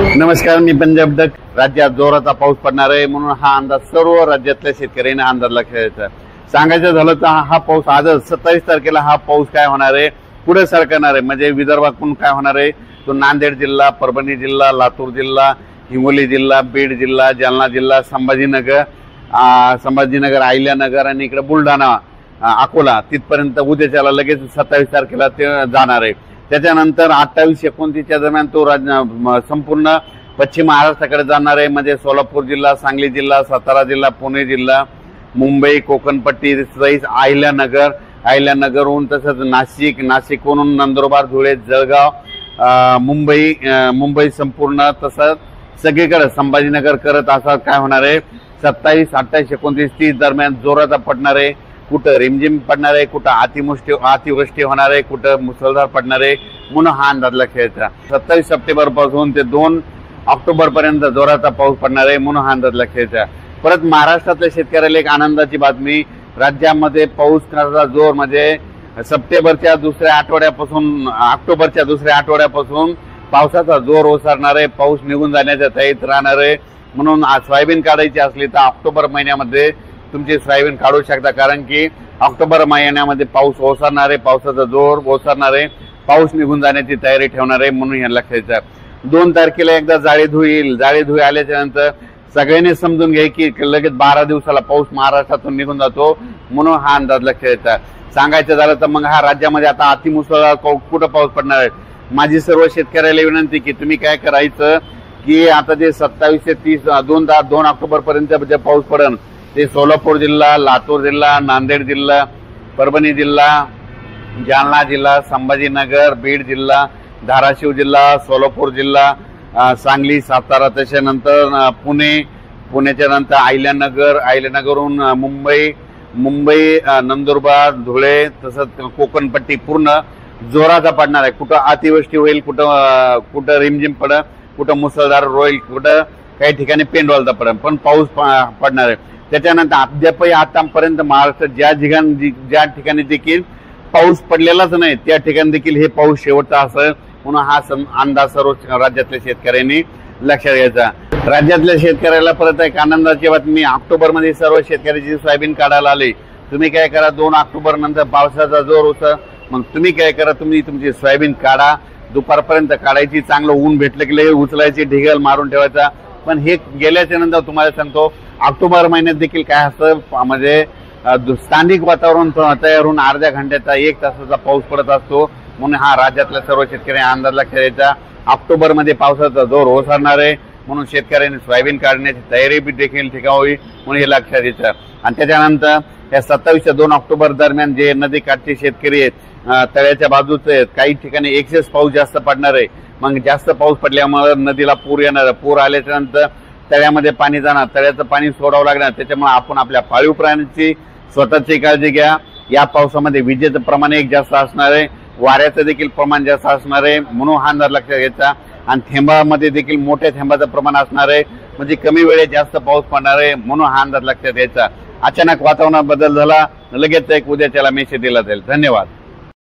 नमस्कार, मी पंजाब डक। राज्यात जोराचा पाऊस पडणार आहे म्हणून हा अंदाज सर्व राज्यातल्या शेतकऱ्यांना अंदाज लक्षात सांगायचं झालं तर हा पाऊस आजच 27 तारखेला हा पाऊस काय होणार आहे, पुढे सरकणार आहे। म्हणजे विदर्भातून काय होणार आहे तो नांदेड जिल्हा, परभणी जिल्हा, लातूर जिल्हा, हिंगोली जिल्हा, बीड जिल्हा, जालना जिल्हा, संभाजीनगर, अहिल्यानगर आणि इकडे बुलढाणा, अकोला तिथपर्यंत उद्याच्याला लगेच 27 तारखेला ते जाणार आहे। त्याच्यानंतर 28-29 दरम्यान तो संपूर्ण पश्चिम महाराष्ट्राकडे जाणार आहे। म्हणजे सोलापूर जिल्हा, सांगली जिल्हा, सातारा जिल्हा, पुणे जिल्हा, मुंबई, कोकणपट्टी, अहिल्यानगरहून तसंच नाशिकहून नंदुरबार, धुळे, जळगाव, मुंबई संपूर्ण तसंच सगळीकडे संभाजीनगर करत असा काय होणार आहे 27, 28, 29, 30 दरम्यान जोराचा पडणार आहे। कुठं रिमझिम पडणार आहे, कुठं अतिवृष्टी होणार आहे, कुठं मुसळधार पडणार आहे म्हणून हा अंदाज लक्षात 27 सप्टेंबर पासून ते 2 ऑक्टोबर पर्यंत जोराचा पाऊस पडणार आहे म्हणून हा अंदाज लक्षात। परत महाराष्ट्रातल्या शेतकऱ्याला एक आनंदाची बातमी, राज्यामध्ये पाऊस करण्याचा जोर म्हणजे ऑक्टोबरच्या दुसऱ्या आठवड्यापासून पावसाचा जोर ओसरणार आहे। पाऊस निघून जाण्याच्या तयारीत राहणार आहे म्हणून सोयाबीन काढायची असली तर ऑक्टोबर महिन्यामध्ये तुमची सोयाबीन काढू शकता, कारण की ऑक्टोबर महिन्यामध्ये पाऊस ओसरणार आहे, पावसाचा जोर ओसरणार आहे, पाऊस निघून जाण्याची तयारी ठेवणार आहे म्हणून हे लक्षात। 2 तारखेला एकदा जाळीधुई आल्याच्या नंतर सगळ्यांनी समजून घ्या की लगेच 12 दिवसाला पाऊस महाराष्ट्रातून निघून जातो म्हणून हा अंदाज लक्षात। सांगायचं झालं तर मग हा राज्यामध्ये आता अतिमुसळधार कुठं पाऊस पडणार आहे। माझी सर्व शेतकऱ्याला विनंती की तुम्ही काय करायचं की आता जे 27 ते 30 2 ऑक्टोबर पर्यंत जे पाऊस पडेल ते सोलापूर जिल्हा, लातूर जिल्हा, नांदेड जिल्हा, परभणी जिल्हा, जालना जिल्हा, संभाजीनगर, बीड जिल्हा, धाराशिव जिल्हा, सोलापूर जिल्हा, सांगली, सातारा, त्याच्यानंतर पुण्याच्या नंतर अहिल्यानगरहून मुंबई, नंदुरबार, धुळे तसंच कोकणपट्टी पूर्ण जोराचा पडणार आहे। कुठं अतिवृष्टी होईल, कुठं रिमझिम पडेल, कुठं मुसळधार होईल, कुठं काही ठिकाणी पेंडवालता पडेल, पण पाऊस पडणार आहे। त्याच्यानंतर अद्यापही आतापर्यंत महाराष्ट्रात ज्या ठिकाणी देखील पाऊस पडलेलाच नाही त्या ठिकाणी देखील हे पाऊस शेवटचा असेल म्हणून हा अंदाज सर्व राज्यातल्या शेतकऱ्यांनी लक्षात घ्यायचा। राज्यातल्या शेतकऱ्याला परत एक आनंदाची बातमी, ऑक्टोबर मध्ये सर्व शेतकऱ्याची सोयाबीन काढायला आले। तुम्ही काय करा, 2 ऑक्टोबर नंतर पावसाचा जोर होता, मग तुम्ही काय करा, तुम्ही तुमची सोयाबीन काढा, दुपारपर्यंत काढायची, चांगलं ऊन भेटलं की लगेच उचलायची, ढिगल मारून ठेवायचा। पण हे गेल्याच्या नंतर तुम्हाला सांगतो ऑक्टोबर महिन्यात देखील काय असतं म्हणजे स्थानिक वातावरण तयार होऊन अर्ध्या घंट्याचा 1 तासाचा पाऊस पडत असतो म्हणून हा राज्यातल्या सर्व शेतकऱ्यांनी अंदाज लक्षात घ्यायचा। ऑक्टोबर मध्ये पावसाचा जोर ओसरणार आहे म्हणून शेतकऱ्यांनी सोयाबीन काढण्याची तयारी देखील ठिकाणी म्हणून हे लक्षात घ्यायचं। आणि त्याच्यानंतर या 27 ते 2 ऑक्टोबर दरम्यान जे नदी काठचे शेतकरी आहेत तळ्याच्या बाजूचे आहेत, काही ठिकाणी एक्सेस पाऊस जास्त पडणार आहे। मग जास्त पाऊस पडल्यामुळे नदीला पूर येणार, पूर आल्याच्या नंतर तळ्यामध्ये पाणी जाणार, तळ्याचं पाणी सोडावं लागणार। त्याच्यामुळे आपण आपल्या पाळीव प्राण्यांची स्वतःची काळजी घ्या। या पावसामध्ये विजेचं प्रमाण एक जास्त असणार आहे, वाऱ्याचं देखील प्रमाण जास्त असणार आहे म्हणून हा अंदाज लक्षात घ्यायचा। आणि थेंबामध्ये देखील मोठ्या थेंबाचं प्रमाण असणार आहे, म्हणजे कमी वेळेत जास्त पाऊस पडणार आहे म्हणून हा अंदाज लक्षात घ्यायचा। अचानक वातावरणात बदल झाला लगेच एक उद्याच्याला मेसेज दिला जाईल। धन्यवाद।